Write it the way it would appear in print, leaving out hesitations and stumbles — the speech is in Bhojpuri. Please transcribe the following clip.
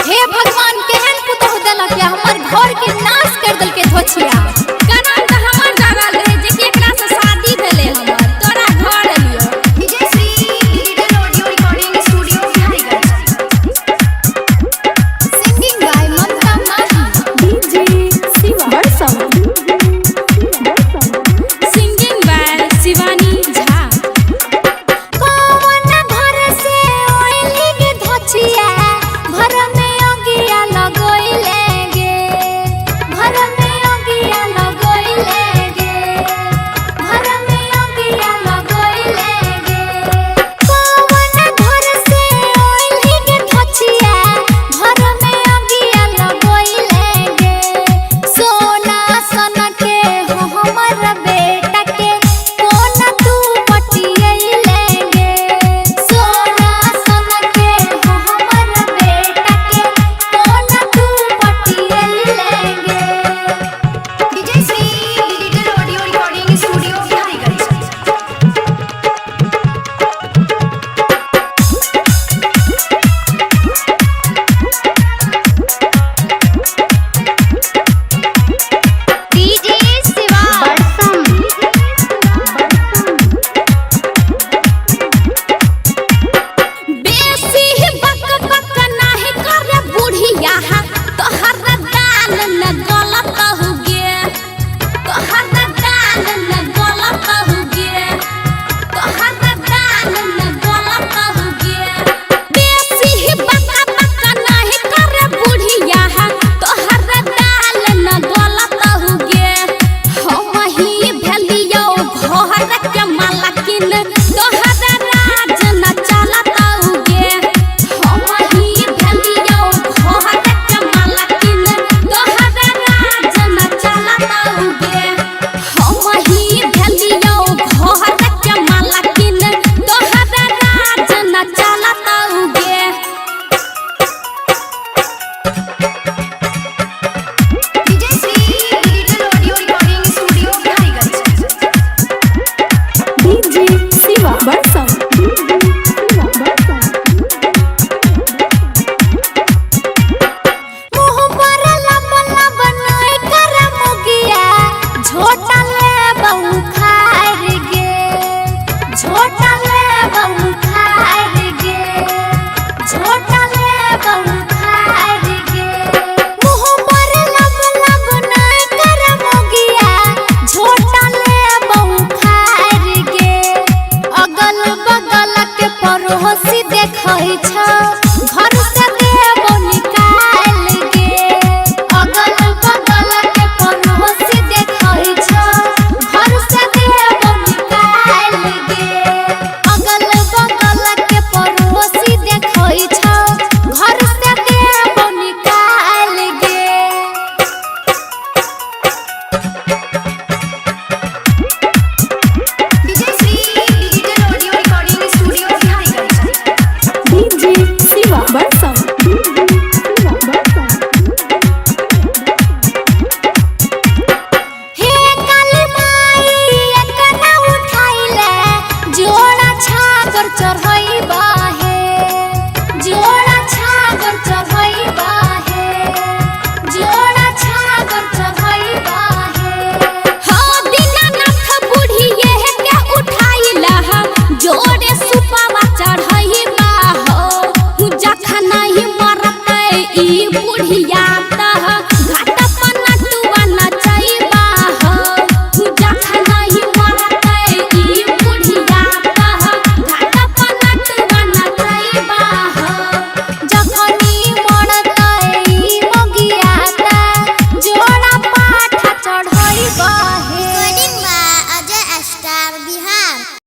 हे भगवान केहन पुतोह देलक या हमर घर के नाश कर देल के धोछिया। कनाम त हमर जागल रहे जे केकरा से शादी भेले हमर तोरा घर एलियो। Vijay Shri digital audio recording studio Bihariganj. Singing by Mamta Mahi DJ Shiva बरसम सिंगिंग बाय शिवानी झा। कौन घर से ओइली के धोछिया घर में अगिया लगोइले गे घर में अगिया लगोइले गे घर में अगिया लगोइले गे। कौन घर से ओइली के धोछिया घर में अगिया लगोइले गे। सोना सन के हो हमर बेटा के कोन तू पटियैले गे। सोना सन के हो हमर बेटा के कोन तू पटियैले गे। Vijay Shri digital audio recording studio Bihariganj. DJ Shiva बरसम बेसी बक बक नाही करे बुढ़िया तोहर दाल न गलत हो गे तोहर दाल न गलत हो गे तोहर दाल न गलत हो गे। बेसी बक बक नाही करे बुढ़िया तोहर दाल न गलत हो गे। हम ही भेलियो घर के मालकिन तोहर राज न चलत हो गे। हम ही भेलियो घर के मालकिन तोहर राज न चलत हो गे। हम ही भेलियो घर के मालकिन तोहर राज न चलत हो गे। Vijay Shri digital audio recording studio Bihariganj. DJ Shiva बरसम मुँह पर लब लब नई कर मुगिया झोटा ले बहु खार गे झोटा ले बहु खार गे झोटा ले बहु खार गे। मुँह पर लब लब नई कर मुगिया झोटा ले बहु खार गे। अगल बगल के पड़ोसी देखै छ घर से देबो निकाल गे। अगल बगल के पड़ोसी देखै छ घर से देबो निकाल गे। अगल बगल के पड़ोसी देखै छ